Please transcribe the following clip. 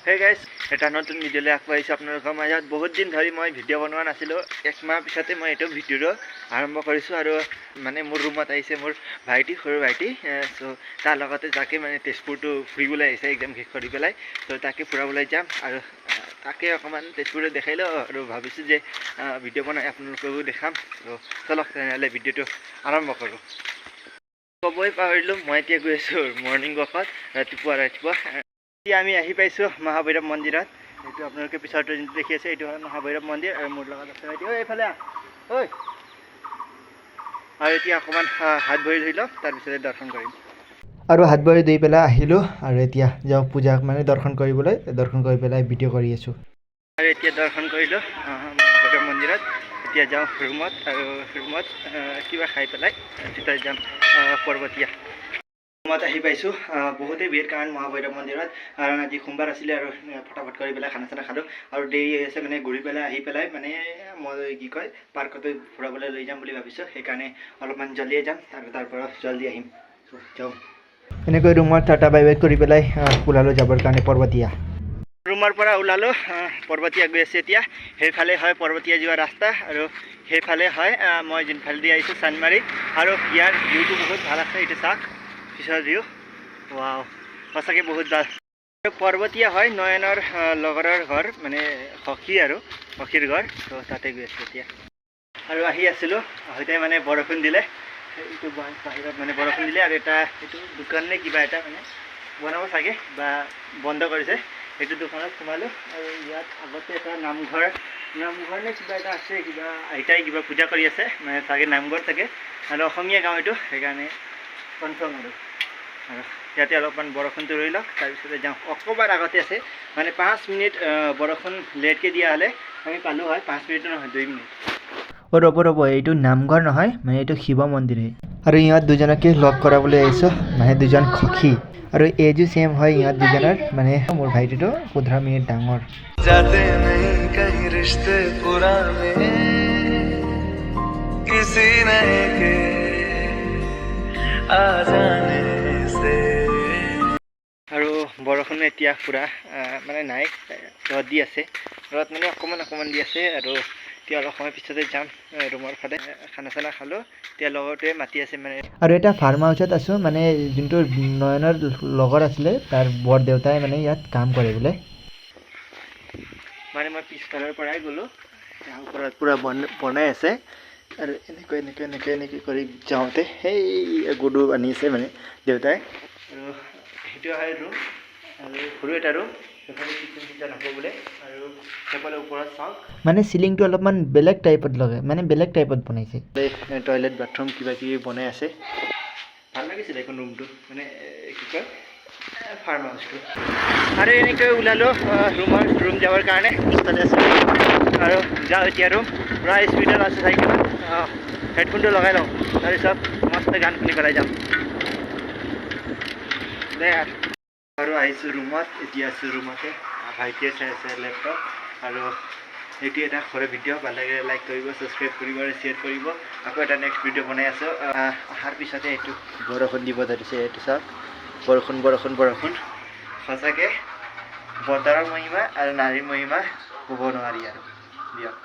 Hey guys এটা নতুন ভিডিঅ'লৈ আগবাঢ়িছোঁ আপোনালোকৰ মাজত। বহুত দিন ধৰি মই ভিডিঅ' বনোৱা নাছিলোঁ। একমাহ পিছতে মই এইটো ভিডিঅ'টো আৰম্ভ কৰিছোঁ আৰু মানে মোৰ ৰুমত আহিছে মোৰ ভাইটি, সৰু ভাইটি। চ' তাৰ লগতে যাকে মানে তেজপুৰটো ফুৰিবলৈ আহিছে এক্সাম শেষ কৰি পেলাই। চ' তাকে ফুৰাবলৈ যাম আৰু তাকে অকণমান তেজপুৰটো দেখাই লওঁ আৰু ভাবিছোঁ যে ভিডিঅ' বনাই আপোনালোককো দেখাম। চ' চলক তেনেহ'লে ভিডিঅ'টো আৰম্ভ কৰোঁ। ক'বই পাহৰিলোঁ, মই এতিয়া গৈ আছোঁ মৰ্ণিং ৱাকত ৰাতিপুৱা। এতিয়া আমি আহি পাইছোঁ মহাভৈৰৱ মন্দিৰত। এইটো আপোনালোকে পিছৰটো যোনটো দেখি আছে এইটো হয় মহাভৈৰৱ মন্দিৰ আৰু মোৰ লগত আছে ভাইটি। ঐ এইফালে ঐ। আৰু এতিয়া অকণমান হাত ভৰি ধুই লওঁ, তাৰপিছতে দৰ্শন কৰিম। আৰু হাত ভৰি ধুই পেলাই আহিলোঁ আৰু এতিয়া যাওঁ পূজাক মানে দৰ্শন কৰিবলৈ। দৰ্শন কৰি পেলাই ভিডিঅ' কৰি আছোঁ। আৰু এতিয়া দৰ্শন কৰিলোঁ মহাভৈৰৱ মন্দিৰত। এতিয়া যাওঁ ৰুমত আৰু ৰুমত কিবা খাই পেলাই তেতিয়া যাম পৰ্বতীয়া। ৰুমত আহি পাইছোঁ। বহুতেই ভিৰ কাৰণ মহাভৈৰৱ মন্দিৰত, কাৰণ আজি সোমবাৰ আছিলে আৰু ফটাফট কৰি পেলাই খানা চানা খালোঁ আৰু দেৰি হৈ আছে মানে ঘূৰি পেলাই আহি পেলাই মানে মই কি কয় পাৰ্কতে ফুৰাবলৈ লৈ যাম বুলি ভাবিছোঁ। সেইকাৰণে অলপমান জল্দিয়ে যাম আৰু তাৰ পৰা জল্দি আহিম। যাওঁ এনেকৈ ৰুমত টাটা বাই বাই কৰি পেলাই ওলালোঁ যাবৰ কাৰণে পৰ্বতীয়া। ৰুমৰ পৰা ওলালোঁ, পৰ্বতীয়া গৈ আছে এতিয়া। সেইফালে হয় পৰ্বতীয়া যোৱা ৰাস্তা আৰু সেইফালে হয় মই যোনফালেদি আহিছোঁ চানমাৰী। আৰু ইয়াৰ ভিউটো বহুত ভাল আছে, এইটো চাওক পিছৰ ভিউ। ৱাও, সঁচাকৈ বহুত ভাল। পৰ্বতীয়া হয় নয়নৰ লগৰৰ ঘৰ, মানে সখীৰ ঘৰ। ত' তাতে গৈ আছোঁ এতিয়া। আৰু আহি আছিলোঁ আহোঁতে মানে বৰষুণ দিলে। এইটো বাহিৰত মানে বৰষুণ দিলে আৰু এটা এইটো দোকান নে কিবা এটা মানে বনাব চাগে বা বন্ধ কৰিছে। এইটো দোকানত সোমালোঁ আৰু ইয়াত আগতে এটা নামঘৰ নে কিবা এটা আছে, কিবা আইতাই কিবা পূজা কৰি আছে মানে চাগে নামঘৰ থাকে আৰু অসমীয়া গাঁও এইটো, সেইকাৰণে কনফাৰ্ম আৰু ইয়াতে অলপমান বৰষুণটো ৰৈ লওক তাৰপিছতে যাওঁ। অকণমান আগতে আছে মানে 5 মিনিট বৰষুণ লেটকৈ দিয়া হ'লে আমি পালোঁ হয়। 5 মিনিটো নহয়, 2 মিনিট। ৰ'ব এইটো নামঘৰ নহয়, মানে এইটো শিৱ মন্দিৰহে। আৰু ইহঁত দুজনকে লগ কৰাবলৈ আহিছোঁ, মানে দুজন সখী আৰু এজো ছেম হয় ইহঁত দুজনৰ। মানে মোৰ ভাইটিটো 15 মিনিট ডাঙৰ। যাতে নেহি কহি ৰিশ্তে পুৰানে কিছি নয়ে কে আ জানে সে। আৰু বৰষুণ এতিয়া পূৰা মানে নাই, ৰ'দ দি আছে। ৰ'দ মানে অকণমান দি আছে আৰু এতিয়া অলপ সময় পিছতে যাম ৰুমৰ ফালে। খানা চানা খালোঁ, এতিয়া লগৰটোৱে মাতি আছে মানে। আৰু এটা ফাৰ্ম হাউচত আছোঁ, মানে যোনটো নয়নৰ লগৰ আছিলে তাৰ বৰ দেউতাই মানে ইয়াত কাম কৰে বোলে। মানে মই পিছফালৰ পৰাই গ'লোঁ, ওপৰত পূৰা বনাই আছে আৰু এনেকৈ কৰি যাওঁতে সেই গুডু আনি আছে মানে দেউতাই। আৰু সেইটো হয় ৰুম আৰু সৰু এটা ৰুম। সেইফালে কিচেন হ'ব বোলে আৰু সেইফালে ওপৰত চাওক মানে চিলিংটো অলপমান বেলেগ টাইপত লগাই, মানে বেলেগ টাইপত বনাইছে। টয়লেট বাথৰুম কিবা কিবি বনাই আছে। ভাল লাগিছিলে এখন ৰুমটো, মানে কি কয় ফাৰ্ম হাউচটো। আৰু এনেকৈ ওলালোঁ ৰুম যাবৰ কাৰণে। পিছফালে আছে আৰু যাওঁ এতিয়া ৰুম। পূৰা স্পীডত আছে চাইকেলত। হেডফোনটো লগাই লওঁ, তাৰপিছত মস্ত গান শুনি পেলাই যাম দে। আৰু আহিছোঁ ৰুমত, এতিয়া আছোঁ ৰুমতে। ভাইটিয়ে চাই আছে লেপটপ। আৰু এইটো এটা সৰু ভিডিঅ', ভাল লাগিলে লাইক কৰিব, ছাবস্ক্ৰাইব কৰিব আৰু শ্বেয়াৰ কৰিব। আকৌ এটা নেক্সট ভিডিঅ' বনাই আছোঁ। অহাৰ পিছতে এইটো বৰষুণ দিব ধৰিছে, এইটো চাওক বৰষুণ। সঁচাকৈ বতৰৰ মহিমা আৰু নাৰীৰ মহিমা ক'ব নোৱাৰি আৰু দিয়ক।